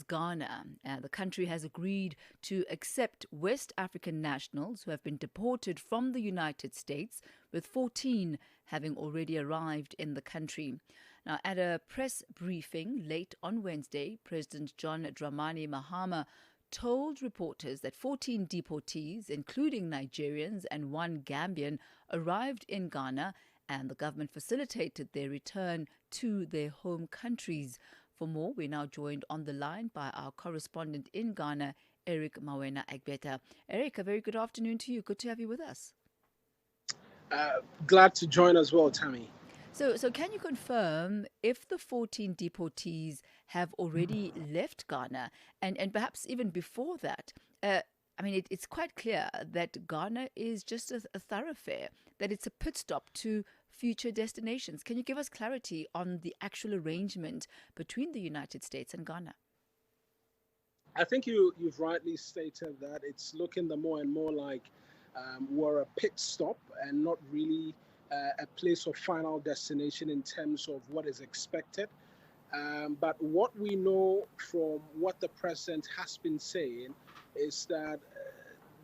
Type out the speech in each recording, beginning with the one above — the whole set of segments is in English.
Ghana. The country has agreed to accept West African nationals who have been deported from the United States, with 14 having already arrived in the country. Now, at a press briefing late on Wednesday, President John Dramani Mahama told reporters that 14 deportees, including Nigerians and one Gambian, arrived in Ghana, and the government facilitated their return to their home countries. For more, we're now joined on the line by our correspondent in Ghana, Mawena Egbeta. Eric, a very good afternoon to you. Good to have you with us. Glad to join as well, Thami. So can you confirm if the 14 deportees have already left Ghana? And perhaps even before that, it's quite clear that Ghana is just a thoroughfare, that it's a pit stop to future destinations. Can you give us clarity on the actual arrangement between the United States and Ghana? I think you've rightly stated that it's looking more and more like we're a pit stop and not really a place of final destination in terms of what is expected. But what we know from what the president has been saying is that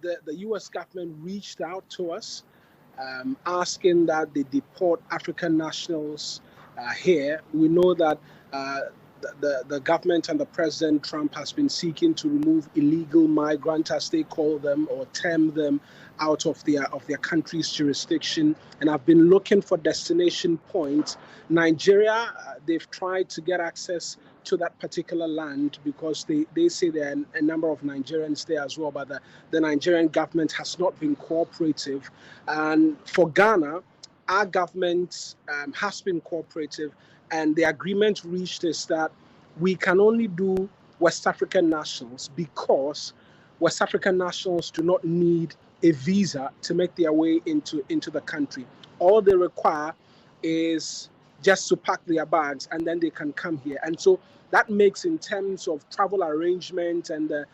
the U.S. government reached out to us asking that they deport African nationals here. We know that the government and the President Trump has been seeking to remove illegal migrants, as they call them, or term them, out of their country's jurisdiction, and have been looking for destination points. Nigeria, they've tried to get access to that particular land because they say there are a number of Nigerians there as well, but the Nigerian government has not been cooperative. And for Ghana, our government has been cooperative, and the agreement reached is that we can only do West African nationals because West African nationals do not need a visa to make their way into the country. All they require is just to pack their bags and then they can come here. And so that makes, in terms of travel arrangements and the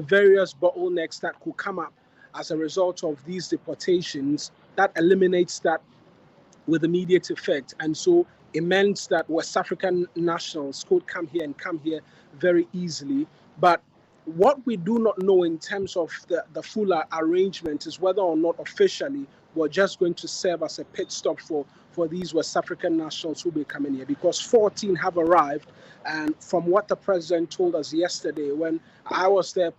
various bottlenecks that could come up as a result of these deportations, that eliminates that with immediate effect. And so it meant that West African nationals could come here very easily. But what we do not know in terms of the full arrangement is whether or not officially we're just going to serve as a pit stop for these West African nationals who will be coming here, because 14 have arrived. And from what the president told us yesterday, when I was there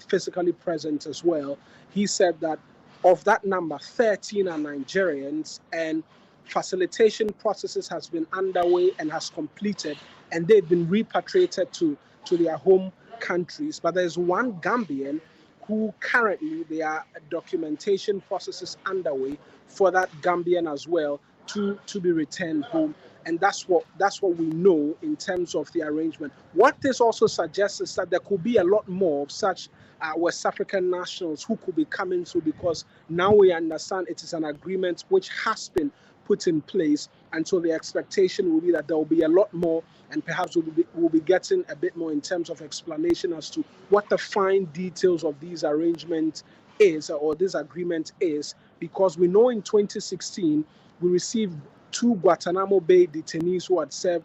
physically present as well, he said that of that number, 13 are Nigerians, and facilitation processes has been underway and has completed, and they've been repatriated to their home countries. But there's one Gambian who currently there are documentation processes underway for that Gambian as well to be returned home. And that's what we know in terms of the arrangement. What this also suggests is that there could be a lot more of such West African nationals who could be coming through, because now we understand it is an agreement which has been put in place, and so the expectation will be that there will be a lot more, and perhaps we'll be getting a bit more in terms of explanation as to what the fine details of these arrangements is, or this agreement is, because we know in 2016 we received 2 Guantanamo Bay detainees who had served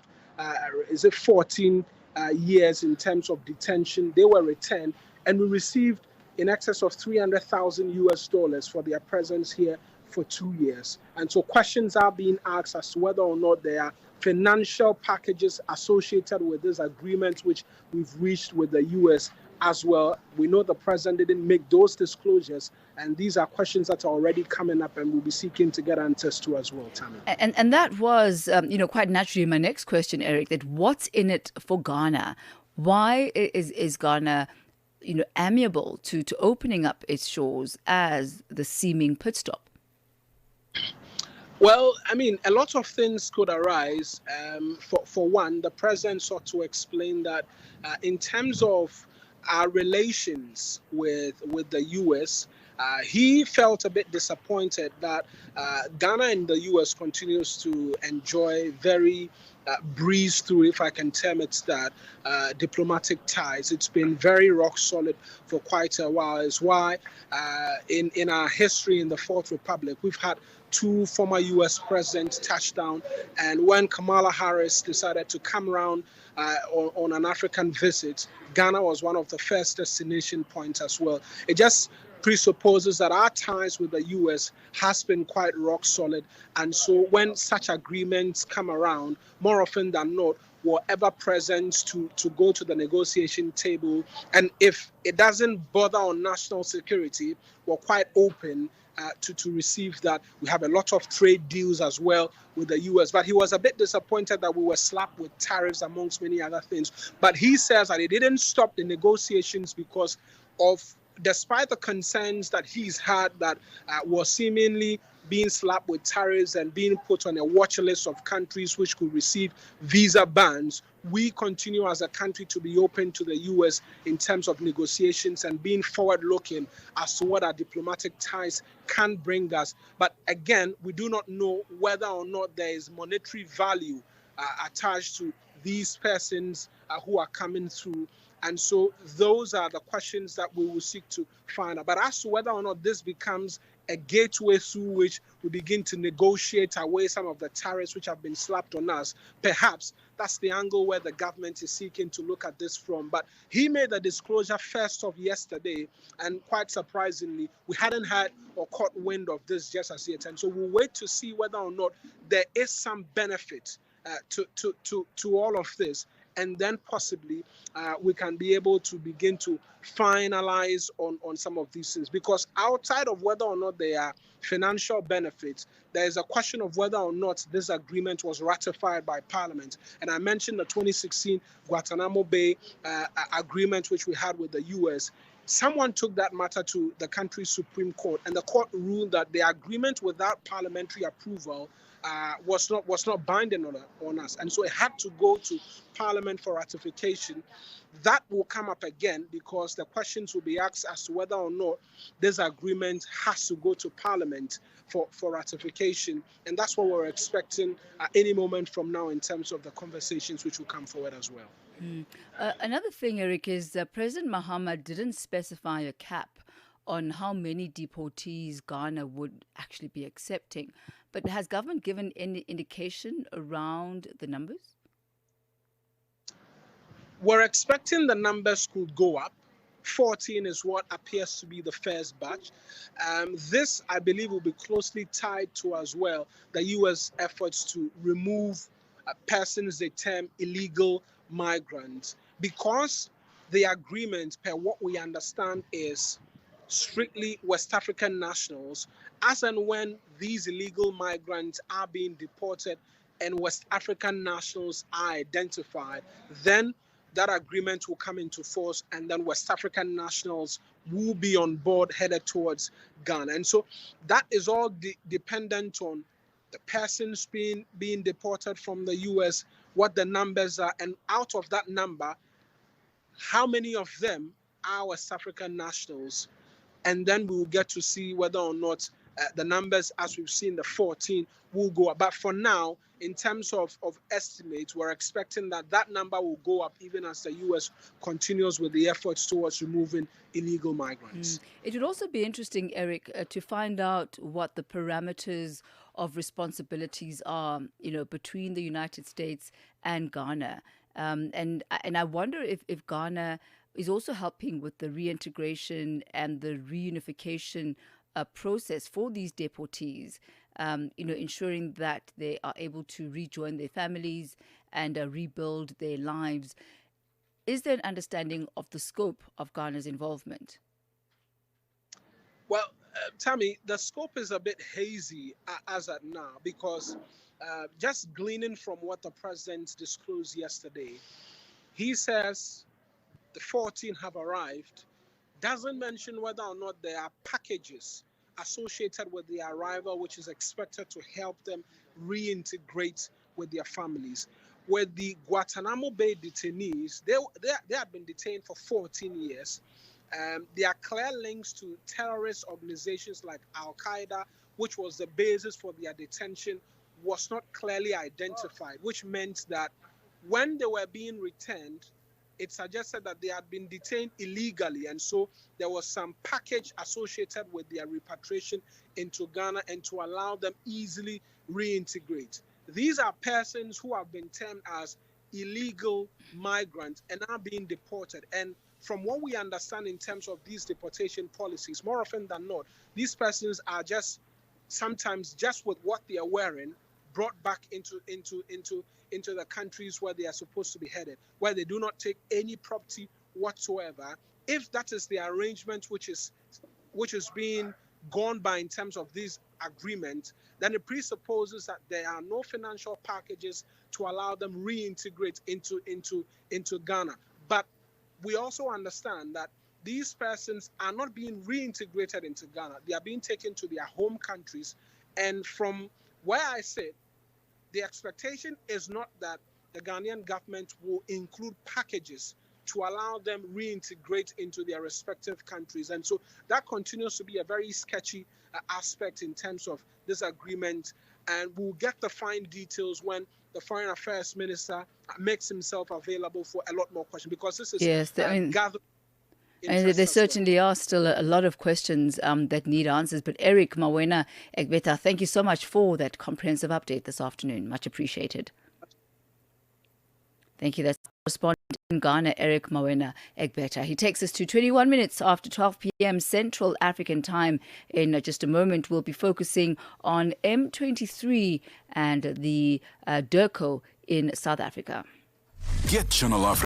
14 years in terms of detention. They were returned, and we received in excess of $300,000 for their presence here for 2 years. And so questions are being asked as to whether or not there are financial packages associated with this agreement which we've reached with the U.S. as well. We know the president didn't make those disclosures, and these are questions that are already coming up, and we'll be seeking to get answers to as well, Thami. And that was, quite naturally my next question, Eric, that what's in it for Ghana? Why is Ghana, amiable to opening up its shores as the seeming pit stop? Well, a lot of things could arise. For one, the president sought to explain that in terms of our relations with the U.S., he felt a bit disappointed that Ghana and the U.S. continues to enjoy very breeze through, if I can term it that, diplomatic ties. It's been very rock solid for quite a while. It's why in our history in the Fourth Republic, we've had two former U.S. presidents touch down. And when Kamala Harris decided to come around on an African visit, Ghana was one of the first destination points as well. It just presupposes that our ties with the U.S. has been quite rock solid. And so when such agreements come around, more often than not, we're ever present to go to the negotiation table. And if it doesn't bother on national security, we're quite open to receive that. We have a lot of trade deals as well with the U.S. But he was a bit disappointed that we were slapped with tariffs amongst many other things. But he says that it didn't stop the negotiations because of, despite the concerns that he's had that was seemingly being slapped with tariffs and being put on a watch list of countries which could receive visa bans, we continue as a country to be open to the U.S. in terms of negotiations and being forward-looking as to what our diplomatic ties can bring us. But again, we do not know whether or not there is monetary value attached to these persons who are coming through. And so those are the questions that we will seek to find out. But as to whether or not this becomes a gateway through which we begin to negotiate away some of the tariffs which have been slapped on us, perhaps that's the angle where the government is seeking to look at this from. But he made the disclosure first of yesterday, and quite surprisingly, we hadn't had or caught wind of this just as yet. And so we'll wait to see whether or not there is some benefit to all of this. And then possibly we can be able to begin to finalize on some of these things. Because outside of whether or not there are financial benefits, there is a question of whether or not this agreement was ratified by Parliament. And I mentioned the 2016 Guantanamo Bay agreement, which we had with the U.S. Someone took that matter to the country's Supreme Court, and the court ruled that the agreement without parliamentary approval was not binding on us, and so it had to go to Parliament for ratification. That will come up again because the questions will be asked as to whether or not this agreement has to go to Parliament for ratification, and that's what we're expecting at any moment from now in terms of the conversations which will come forward as well. Another thing, Eric, is President Mahama didn't specify a cap on how many deportees Ghana would actually be accepting. But has government given any indication around the numbers? We're expecting the numbers could go up. 14 is what appears to be the first batch. This, I believe, will be closely tied to as well the U.S. efforts to remove persons they term illegal migrants, because the agreement, per what we understand, is strictly West African nationals. As and when these illegal migrants are being deported and West African nationals are identified, then that agreement will come into force, and then West African nationals will be on board headed towards Ghana. And so that is all dependent on the persons being deported from the U.S., what the numbers are, and out of that number, how many of them are West African nationals. And then we will get to see whether or not the numbers, as we've seen, the 14, will go up. But for now, in terms of estimates, we're expecting that number will go up even as the U.S. continues with the efforts towards removing illegal migrants. It would also be interesting, Eric, to find out what the parameters of responsibilities are, between the United States and Ghana. And I wonder if Ghana is also helping with the reintegration and the reunification process for these deportees, ensuring that they are able to rejoin their families and rebuild their lives. Is there an understanding of the scope of Ghana's involvement? Well, Thami, the scope is a bit hazy as at now, because just gleaning from what the president disclosed yesterday, he says the 14 have arrived, doesn't mention whether or not there are packages associated with their arrival, which is expected to help them reintegrate with their families. With the Guantanamo Bay detainees, they have been detained for 14 years. There are clear links to terrorist organizations like Al-Qaeda, which was the basis for their detention was not clearly identified, which meant that when they were being returned, it suggested that they had been detained illegally, and so there was some package associated with their repatriation into Ghana and to allow them easily reintegrate. These are persons who have been termed as illegal migrants and are being deported. And from what we understand in terms of these deportation policies, more often than not, these persons are just sometimes just with what they are wearing brought back into the countries where they are supposed to be headed, where they do not take any property whatsoever. If that is the arrangement which is being gone by in terms of this agreement, then it presupposes that there are no financial packages to allow them reintegrate into Ghana. But we also understand that these persons are not being reintegrated into Ghana. They are being taken to their home countries. And from where I sit, the expectation is not that the Ghanaian government will include packages to allow them reintegrate into their respective countries. And so that continues to be a very sketchy aspect in terms of this agreement. And we'll get the fine details when the Foreign Affairs Minister makes himself available for a lot more questions, because this is gathered. And there certainly are still a lot of questions that need answers. But Eric, Mawena, Egbeta, thank you so much for that comprehensive update this afternoon. Much appreciated. Thank you. That's correspondent in Ghana, Eric Mawena Egbeta. He takes us to 21 minutes after 12 p.m. Central African time. In just a moment, we'll be focusing on M23 and the DIRCO in South Africa. Get Channel Africa